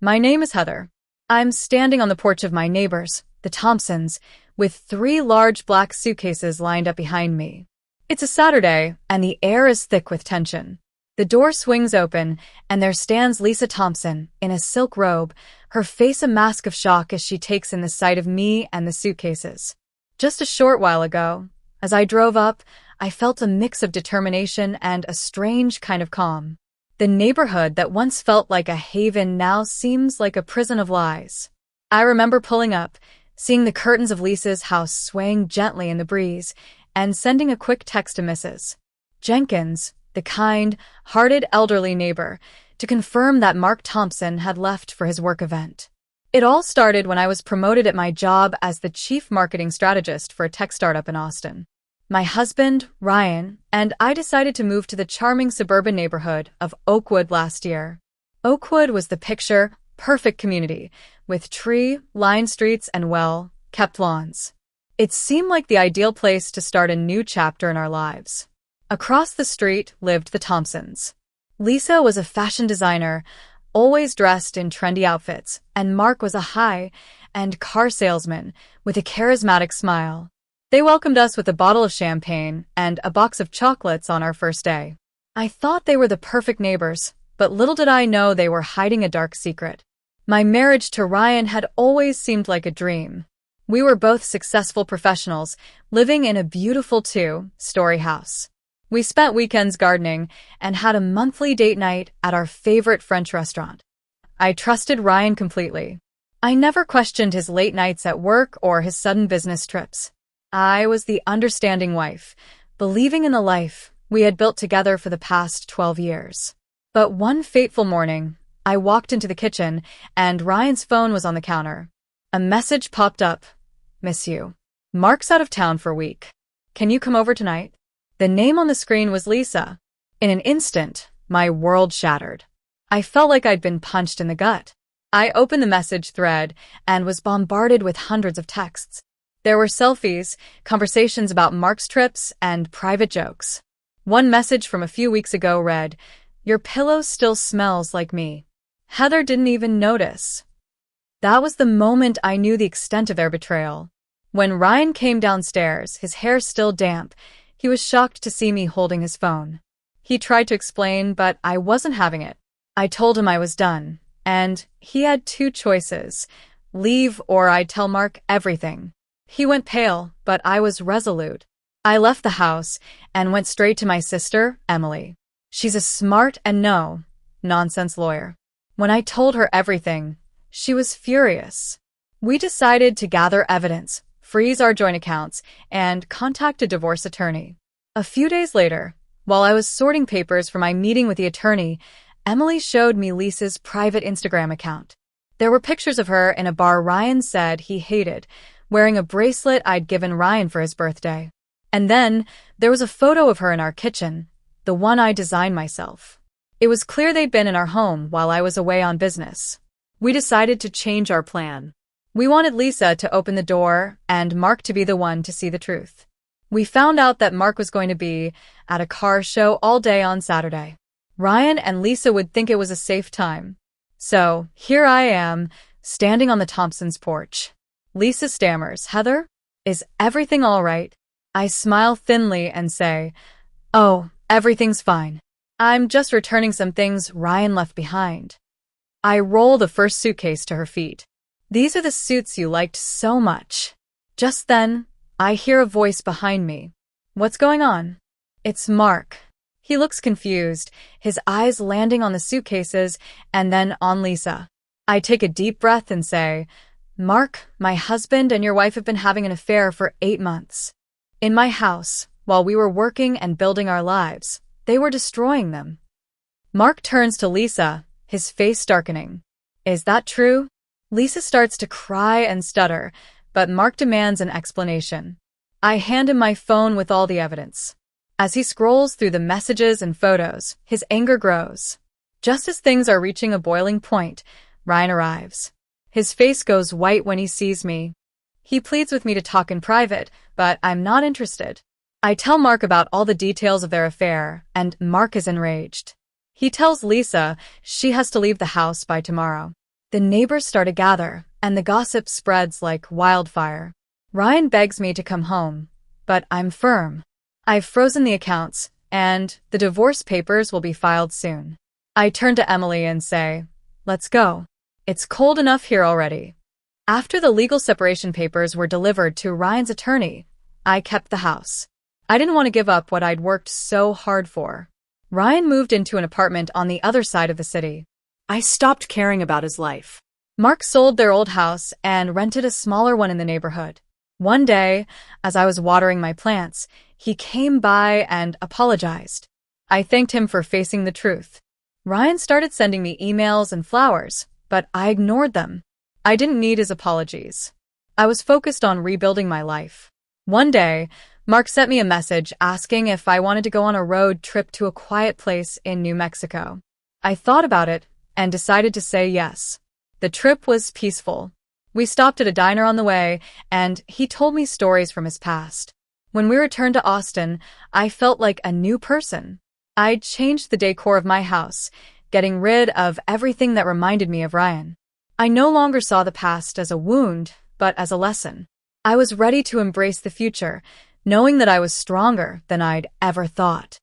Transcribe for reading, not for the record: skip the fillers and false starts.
My name is Heather. I'm standing on the porch of my neighbors, the Thompsons, with 3 large black suitcases lined up behind me. It's a Saturday, and the air is thick with tension. The door swings open, and there stands Lisa Thompson in a silk robe, her face a mask of shock as she takes in the sight of me and the suitcases. Just a short while ago, as I drove up, I felt a mix of determination and a strange kind of calm. The neighborhood that once felt like a haven now seems like a prison of lies. I remember pulling up, seeing the curtains of Lisa's house swaying gently in the breeze, and sending a quick text to Mrs. Jenkins, the kind-hearted elderly neighbor, to confirm that Mark Thompson had left for his work event. It all started when I was promoted at my job as the chief marketing strategist for a tech startup in Austin. My husband, Ryan, and I decided to move to the charming suburban neighborhood of Oakwood last year. Oakwood was the picture-perfect community, with tree-lined streets and well-kept lawns. It seemed like the ideal place to start a new chapter in our lives. Across the street lived the Thompsons. Lisa was a fashion designer, always dressed in trendy outfits, and Mark was a high-end car salesman with a charismatic smile. They welcomed us with a bottle of champagne and a box of chocolates on our first day. I thought they were the perfect neighbors, but little did I know they were hiding a dark secret. My marriage to Ryan had always seemed like a dream. We were both successful professionals, living in a beautiful 2-story house. We spent weekends gardening and had a monthly date night at our favorite French restaurant. I trusted Ryan completely. I never questioned his late nights at work or his sudden business trips. I was the understanding wife, believing in the life we had built together for the past 12 years. But one fateful morning, I walked into the kitchen and Ryan's phone was on the counter. A message popped up. Miss you. Mark's out of town for a week. Can you come over tonight? The name on the screen was Lisa. In an instant, my world shattered. I felt like I'd been punched in the gut. I opened the message thread and was bombarded with hundreds of texts. There were selfies, conversations about Mark's trips, and private jokes. One message from a few weeks ago read, "Your pillow still smells like me." Heather didn't even notice. That was the moment I knew the extent of their betrayal. When Ryan came downstairs, his hair still damp, he was shocked to see me holding his phone. He tried to explain, but I wasn't having it. I told him I was done, and he had 2 choices: leave or I'd tell Mark everything. He went pale, but I was resolute. I left the house and went straight to my sister, Emily. She's a smart and no-nonsense lawyer. When I told her everything, she was furious. We decided to gather evidence, freeze our joint accounts, and contact a divorce attorney. A few days later, while I was sorting papers for my meeting with the attorney, Emily showed me Lisa's private Instagram account. There were pictures of her in a bar Ryan said he hated, wearing a bracelet I'd given Ryan for his birthday. And then, there was a photo of her in our kitchen, the one I designed myself. It was clear they'd been in our home while I was away on business. We decided to change our plan. We wanted Lisa to open the door and Mark to be the one to see the truth. We found out that Mark was going to be at a car show all day on Saturday. Ryan and Lisa would think it was a safe time. So, here I am, standing on the Thompsons' porch. Lisa stammers, "Heather, is everything all right?" I smile thinly and say, "Oh, everything's fine. I'm just returning some things Ryan left behind." I roll the first suitcase to her feet. "These are the suits you liked so much." Just then, I hear a voice behind me. "What's going on?" It's Mark. He looks confused, his eyes landing on the suitcases and then on Lisa. I take a deep breath and say, "Mark, my husband and your wife have been having an affair for 8 months. In my house, while we were working and building our lives, they were destroying them." Mark turns to Lisa, his face darkening. "Is that true?" Lisa starts to cry and stutter, but Mark demands an explanation. I hand him my phone with all the evidence. As he scrolls through the messages and photos, his anger grows. Just as things are reaching a boiling point, Ryan arrives. His face goes white when he sees me. He pleads with me to talk in private, but I'm not interested. I tell Mark about all the details of their affair, and Mark is enraged. He tells Lisa she has to leave the house by tomorrow. The neighbors start to gather, and the gossip spreads like wildfire. Ryan begs me to come home, but I'm firm. I've frozen the accounts, and the divorce papers will be filed soon. I turn to Emily and say, "Let's go. It's cold enough here already." After the legal separation papers were delivered to Ryan's attorney, I kept the house. I didn't want to give up what I'd worked so hard for. Ryan moved into an apartment on the other side of the city. I stopped caring about his life. Mark sold their old house and rented a smaller one in the neighborhood. One day, as I was watering my plants, he came by and apologized. I thanked him for facing the truth. Ryan started sending me emails and flowers, but I ignored them. I didn't need his apologies. I was focused on rebuilding my life. One day, Mark sent me a message asking if I wanted to go on a road trip to a quiet place in New Mexico. I thought about it and decided to say yes. The trip was peaceful. We stopped at a diner on the way, and he told me stories from his past. When we returned to Austin, I felt like a new person. I'd changed the decor of my house, getting rid of everything that reminded me of Ryan. I no longer saw the past as a wound, but as a lesson. I was ready to embrace the future, knowing that I was stronger than I'd ever thought.